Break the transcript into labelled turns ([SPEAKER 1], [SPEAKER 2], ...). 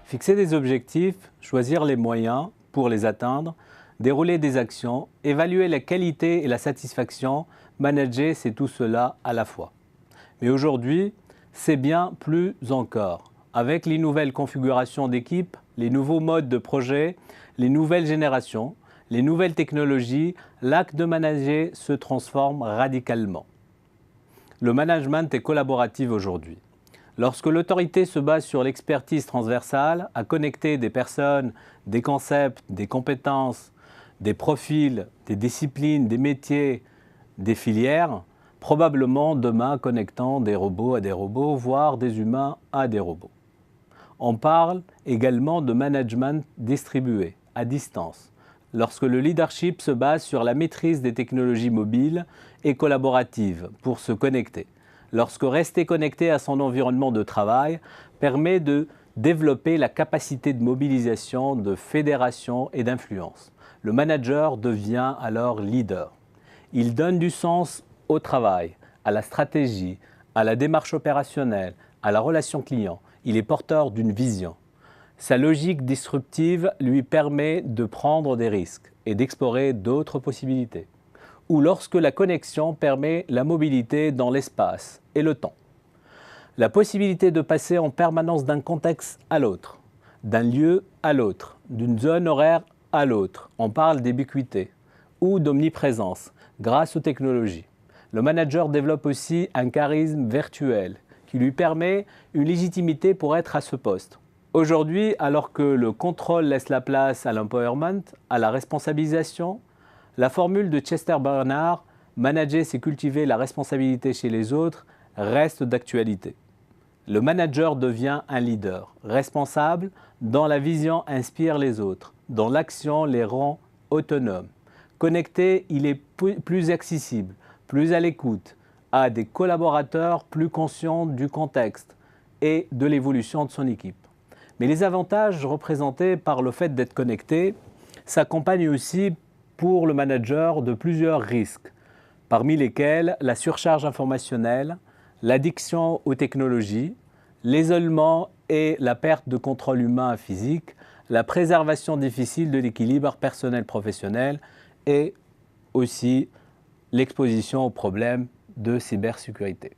[SPEAKER 1] Fixer des objectifs, choisir les moyens pour les atteindre, dérouler des actions, évaluer la qualité et la satisfaction, manager, c'est tout cela à la fois. Mais aujourd'hui, c'est bien plus encore. Avec les nouvelles configurations d'équipe, les nouveaux modes de projet, les nouvelles générations, les nouvelles technologies, l'acte de manager se transforme radicalement. Le management est collaboratif aujourd'hui. Lorsque l'autorité se base sur l'expertise transversale, à connecter des personnes, des concepts, des compétences, des profils, des disciplines, des métiers, des filières, probablement demain connectant des robots à des robots, voire des humains à des robots. On parle également de management distribué, à distance, lorsque le leadership se base sur la maîtrise des technologies mobiles et collaboratives pour se connecter. Lorsque rester connecté à son environnement de travail permet de développer la capacité de mobilisation, de fédération et d'influence. Le manager devient alors leader. Il donne du sens au travail, à la stratégie, à la démarche opérationnelle, à la relation client. Il est porteur d'une vision. Sa logique disruptive lui permet de prendre des risques et d'explorer d'autres possibilités. Ou lorsque la connexion permet la mobilité dans l'espace et le temps. La possibilité de passer en permanence d'un contexte à l'autre, d'un lieu à l'autre, d'une zone horaire à l'autre. On parle d'ubiquité ou d'omniprésence grâce aux technologies. Le manager développe aussi un charisme virtuel qui lui permet une légitimité pour être à ce poste. Aujourd'hui, alors que le contrôle laisse la place à l'empowerment, à la responsabilisation, la formule de Chester Bernard, « Manager, c'est cultiver la responsabilité chez les autres », reste d'actualité. Le manager devient un leader, responsable, dont la vision inspire les autres, dont l'action les rend autonomes. Connecté, il est plus accessible, plus à l'écoute, à des collaborateurs plus conscients du contexte et de l'évolution de son équipe. Mais les avantages représentés par le fait d'être connecté s'accompagnent aussi pour le manager de plusieurs risques, parmi lesquels la surcharge informationnelle, l'addiction aux technologies, l'isolement et la perte de contrôle humain et physique, la préservation difficile de l'équilibre personnel-professionnel et aussi l'exposition aux problèmes de cybersécurité.